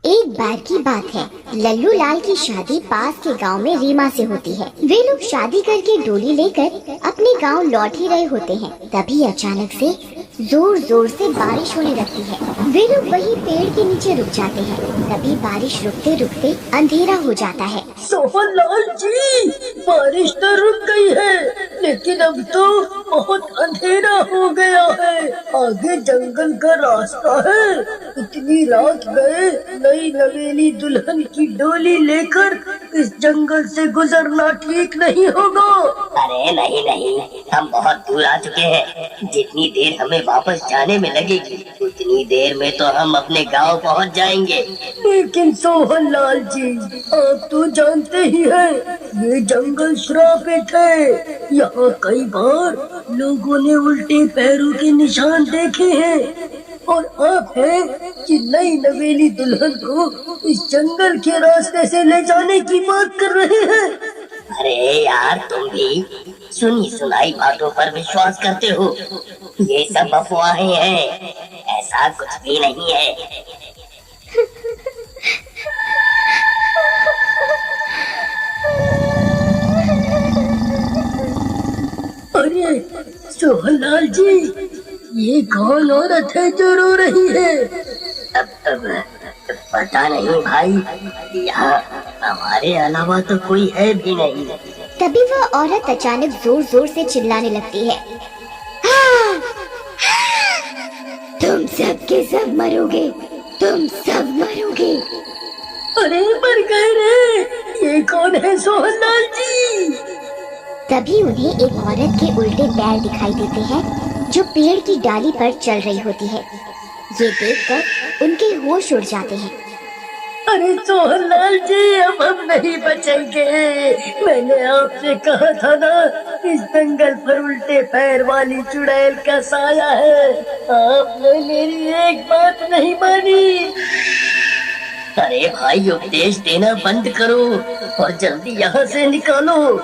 एक बार की बात है, लल्लू लाल की शादी पास के गांव में रीमा से होती है। वे लोग शादी करके डोली लेकर अपने गांव लौट ही रहे होते हैं। तभी अचानक से जोर जोर से बारिश होने लगती है। वे लोग वही पेड़ के नीचे रुक जाते हैं। तभी बारिश रुकते रुकते अंधेरा हो जाता है। सोहन लाल जी, बारिश तो रुक गई है, लेकिन अब तो बहुत अंधेरा हो गया है। आगे जंगल का रास्ता है। इतनी रात गए नई नवेली दुल्हन की डोली लेकर इस जंगल से गुजरना ठीक नहीं होगा। अरे नहीं नहीं, हम बहुत दूर आ चुके हैं। जितनी देर हमें वापस जाने में लगेगी उतनी देर में तो हम अपने गांव पहुंच जाएंगे। लेकिन सोहन लाल जी, आप तो जानते ही हैं, ये जंगल श्रापित है। यहाँ कई बार लोगों ने उल्टे पैरों के निशान देखे हैं, और आप हैं कि नई नवेली दुल्हन को इस जंगल के रास्ते से ले जाने की बात कर रहे हैं। अरे यार, तुम भी सुनी सुनाई बातों पर विश्वास करते हो। ये सब अफवाहें हैं, ऐसा कुछ भी नहीं है। अरे सोहनलाल जी, ये कौन औरत है जो रो रही है? अब पता नहीं भाई, यहाँ हमारे अलावा तो कोई है भी नहीं। तभी वह औरत अचानक जोर जोर से चिल्लाने लगती है। तुम सब के सब मरोगे, तुम सब मरोगे। अरे मर गए रे, ये कौन है सोहनलाल जी? तभी उन्हें एक औरत के उल्टे पैर दिखाई देते हैं जो पेड़ की डाली पर चल रही होती है। ये देखकर उनके होश उड़ जाते हैं। अरे सोहनलाल जी, अब हम नहीं बचेंगे। मैंने आपसे कहा था ना, इस जंगल पर उल्टे पैर वाली चुड़ैल का साया है। आपने मेरी एक बात नहीं मानी। अरे भाई, उपदेश देना बंद करो और जल्दी यहाँ से निकालो।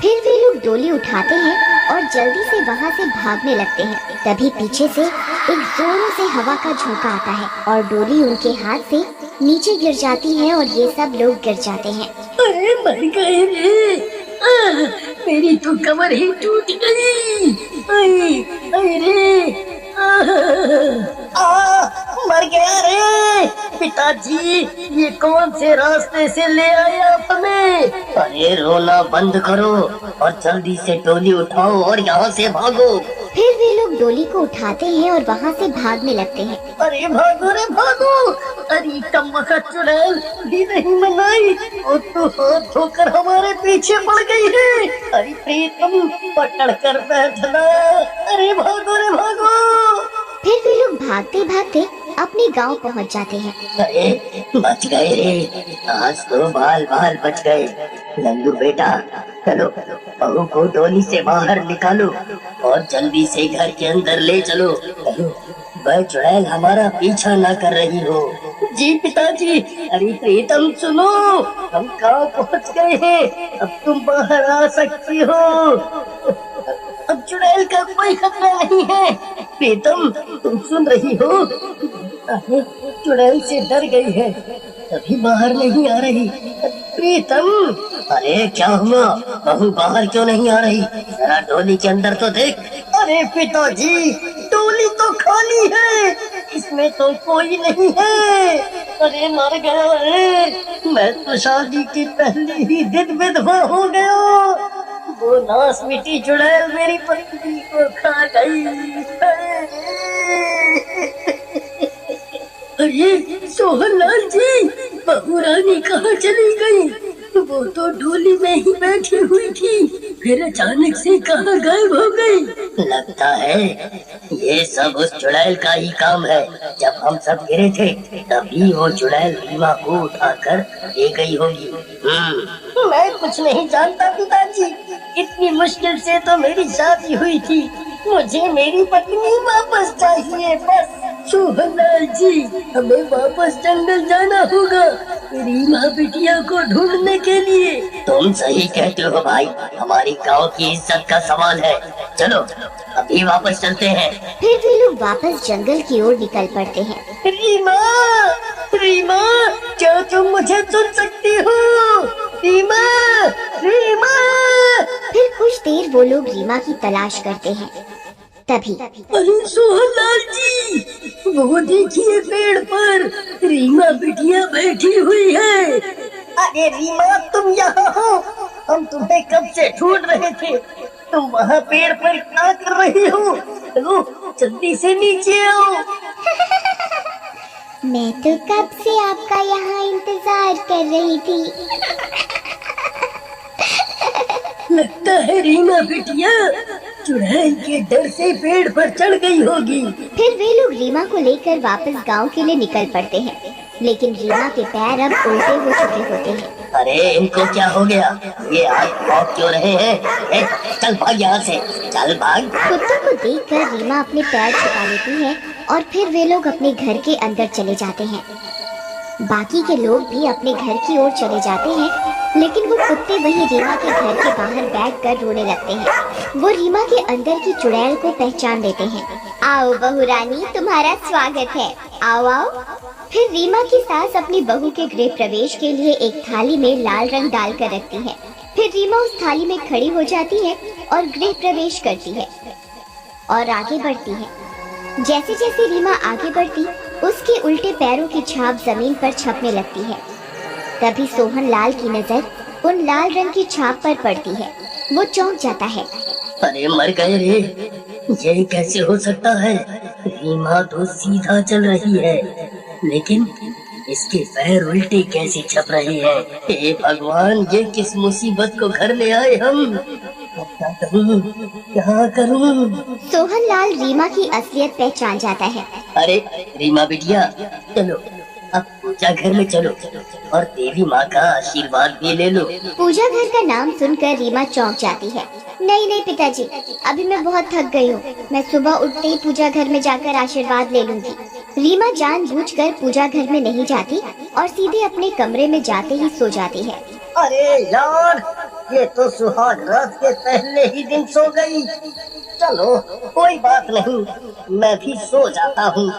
फिर वे लोग डोली उठाते हैं और जल्दी से वहाँ से भागने लगते हैं। तभी पीछे से एक जोरों से हवा का झोंका आता है और डोली उनके हाथ से नीचे गिर जाती है और ये सब लोग गिर जाते हैं। अरे मर गए रे, मेरी तो कमर ही टूट गई। अरे मर गया रे। पिताजी, ये कौन से रास्ते से ले आए आप हमें? अरे रोना बंद करो और जल्दी से डोली उठाओ और यहाँ से भागो। फिर वे लोग डोली को उठाते हैं और वहाँ से भागने लगते हैं। अरे भागो रे भागो। अरे कमबख्त चुड़ैल भी नहीं मनाई, वो तो हाथ धोकर हमारे पीछे पड़ गई है। अरे प्रीतम, पकड़ कर बैठना। अरे भागो रे भागो। फिर वे लोग भागते भागते अपने गांव पहुंच जाते हैं। अरे बच गए रे, आज तो बाल बाल बच गए। लल्लू बेटा, चलो बहू को डोली से बाहर निकालो और जल्दी से घर के अंदर ले चलो। वह चुड़ैल हमारा पीछा ना कर रही हो। जी पिताजी। अरे प्रीतम सुनो, हम गाँव पहुंच गए हैं, अब तुम बाहर आ सकती हो। अब चुड़ैल का कोई खतरा नहीं है। प्रीतम, तुम सुन रही हो? अरे चुड़ैल से डर गई है, तभी बाहर नहीं आ रही। प्रीतम, अरे क्या हुआ? बहू बाहर क्यों नहीं आ रही? जरा डोली के अंदर तो देख। अरे पिताजी, डोली तो खाली है, इसमें तो कोई नहीं है। अरे मर गया है, मैं तो शादी की पहले ही दिन विधवा हो गया। वो नास मिट्टी चुड़ैल मेरी पत्नी को खा गई। अरे सोहनलाल जी, बहू रानी कहाँ चली गई? वो तो डोली में ही बैठी हुई थी, फिर अचानक से कहाँ गायब हो गई। लगता है ये सब उस चुड़ैल का ही काम है। जब हम सब गिरे थे तभी वो चुड़ैल रीमा को उठाकर ले गई होगी। मैं कुछ नहीं जानता पिताजी, इतनी मुश्किल से तो मेरी शादी हुई थी। मुझे मेरी पत्नी वापस चाहिए बस। सोहनलाल जी, हमें वापस जंगल जाना होगा रीमा बिटिया को ढूंढने के लिए। तुम सही कहते हो भाई, हमारी गांव की इज्जत का सवाल है। चलो अभी वापस चलते हैं। फिर वे लोग वापस जंगल की ओर निकल पड़ते हैं। रीमा, रीमा, मुझे सुन सकती हो? रीमा, रीमा। फिर कुछ देर वो लोग रीमा की तलाश करते हैं। तभी अरे सोहनलाल जी, वो देखिए पेड़ पर रीमा बिटिया बैठी हुई है। अरे रीमा, तुम यहाँ हो? हम तुम्हें कब से ढूंढ रहे थे। तुम वहाँ पेड़ पर क्या कर रही हो? चलो जल्दी से नीचे आओ। मैं तो कब से आपका यहाँ इंतजार कर रही थी। लगता है रीमा बिटिया चुड़ैल के डर से पेड़ पर चढ़ गई होगी। फिर वे लोग रीमा को लेकर वापस गांव के लिए निकल पड़ते हैं, लेकिन रीमा के पैर अब उल्टे हो चुके होते हैं। अरे इनको क्या हो गया? ये आज भाग क्यों रहे हैं? चल भाग यहाँ से, चल भाग। कुत्तों को देखकर रीमा अपने पैर छुपा लेती है और फिर वे लोग अपने घर के अंदर चले जाते हैं। बाकी के लोग भी अपने घर की ओर चले जाते हैं, लेकिन वो कुत्ते वही रीमा के घर के बाहर बैठकर रोने लगते हैं। वो रीमा के अंदर की चुड़ैल को पहचान लेते हैं। आओ बहू रानी, तुम्हारा स्वागत है, आओ आओ। फिर रीमा की सास अपनी बहू के गृह प्रवेश के लिए एक थाली में लाल रंग डालकर रखती है। फिर रीमा उस थाली में खड़ी हो जाती है और गृह प्रवेश करती है और आगे बढ़ती है। जैसे जैसे रीमा आगे बढ़ती, उसके उल्टे पैरों की छाप जमीन पर छपने लगती है। तभी सोहन लाल की नजर उन लाल रंग की छाप पर पड़ती है। वो चौंक जाता है। अरे मर गए रे, ये कैसे हो सकता है? रीमा तो सीधा चल रही है, लेकिन इसके पैर उल्टे कैसे छप रहे हैं? हे भगवान, ये किस मुसीबत को घर ले आए हम? क्या करूं, क्या करूं? सोहन लाल रीमा की असलियत पहचान जाता है। अरे रीमा बिटिया, चलो अब पूजा घर में चलो और देवी माँ का आशीर्वाद भी ले लो। पूजा घर का नाम सुनकर रीमा चौंक जाती है। नहीं नहीं पिताजी, अभी मैं बहुत थक गई हूँ। मैं सुबह उठते ही पूजा घर में जाकर आशीर्वाद ले लूंगी। रीमा जानबूझकर पूजा घर में नहीं जाती और सीधे अपने कमरे में जाते ही सो जाती है। अरे यार, ये तो सुहाग रात के पहले ही दिन सो गई। चलो कोई बात नहीं, मैं भी सो जाता हूँ।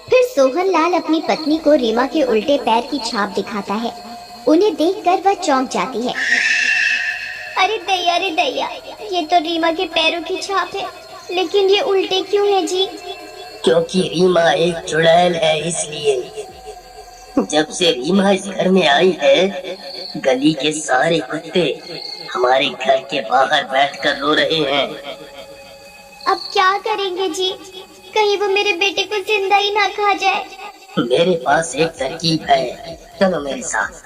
फिर सोहन लाल अपनी पत्नी को रीमा के उल्टे पैर की छाप दिखाता है। उन्हें देखकर वह चौंक जाती है। अरे दैया, ये तो रीमा के पैरों की छाप है, लेकिन ये उल्टे क्यों है जी? क्योंकि रीमा एक चुड़ैल है, इसलिए। जब से रीमा इस घर में आई है, गली के सारे कुत्ते हमारे घर के बाहर बैठकर रो रहे हैं। अब क्या करेंगे जी? कहीं वो मेरे बेटे को जिंदा ही ना खा जाए। मेरे पास एक तरकीब है, चलो मेरे साथ।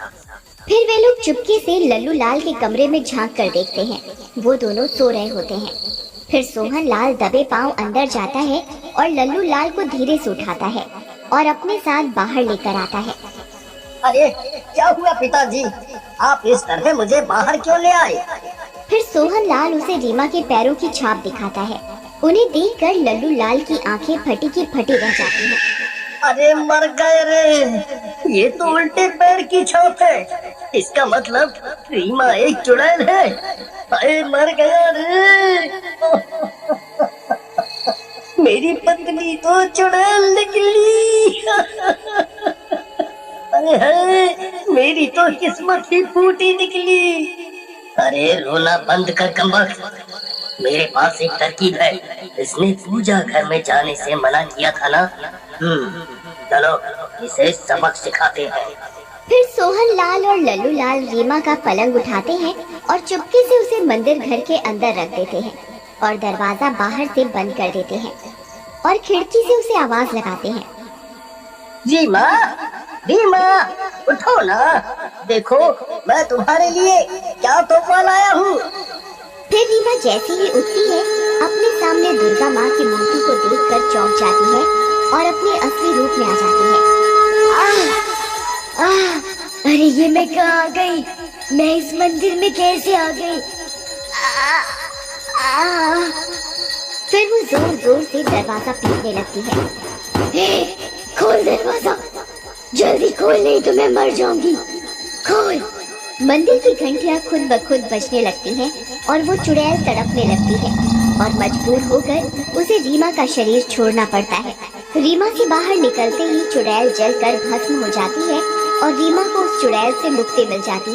फिर वे लोग चुपके से लल्लू लाल के कमरे में झांक कर देखते हैं। वो दोनों सो रहे होते हैं। फिर सोहन लाल दबे पांव अंदर जाता है और लल्लू लाल को धीरे से उठाता है और अपने साथ बाहर लेकर आता है। अरे क्या हुआ पिताजी, आप इस तरह मुझे बाहर क्यों ले आए? फिर सोहन लाल उसे रीमा के पैरों की छाप दिखाता है। उन्हें देखकर लल्लू लाल की आंखें फटी की फटी रह जाती हैं। अरे मर गए रे, ये तो उल्टे पैर की छाप है। इसका मतलब रीमा एक चुड़ैल है। अरे मर गया रे। मेरी पत्नी तो चुड़ैल निकली। अरे मेरी तो किस्मत ही फूटी निकली। अरे रोना बंद कर कमबख्त, मेरे पास एक तरकीब है। इसने पूजा घर में जाने से मना किया था ना। चलो इसे सबक सिखाते हैं। फिर सोहन लाल और लल्लू लाल रीमा का पलंग उठाते हैं और चुपके से उसे मंदिर घर के अंदर रख देते हैं और दरवाजा बाहर से बंद कर देते हैं और खिड़की से उसे आवाज लगाते हैं। रीमा, रीमा, उठो ना, देखो मैं तुम्हारे लिए क्या तोहफा लाया हूँ। फिर रीमा जैसे ही उठती है, अपने सामने दुर्गा माँ की मूर्ति को देखकर चौंक जाती है और अपने असली रूप में आ जाती है। अरे ये मैं कहाँ आ गई? मैं इस मंदिर में कैसे आ गई? फिर वो जोर जोर से दरवाजा पीटने लगती है। खोल दरवाजा, जल्दी खोल, नहीं तो मैं मर जाऊंगी। खोल। मंदिर की घंटियां खुद ब खुद बजने लगती हैं और वो चुड़ैल तड़पने लगती है और मजबूर होकर उसे रीमा का शरीर छोड़ना पड़ता है। रीमा से बाहर निकलते ही चुड़ैल जलकर भस्म हो जाती है और रीमा को उस चुड़ैल से मुक्ति मिल जाती है।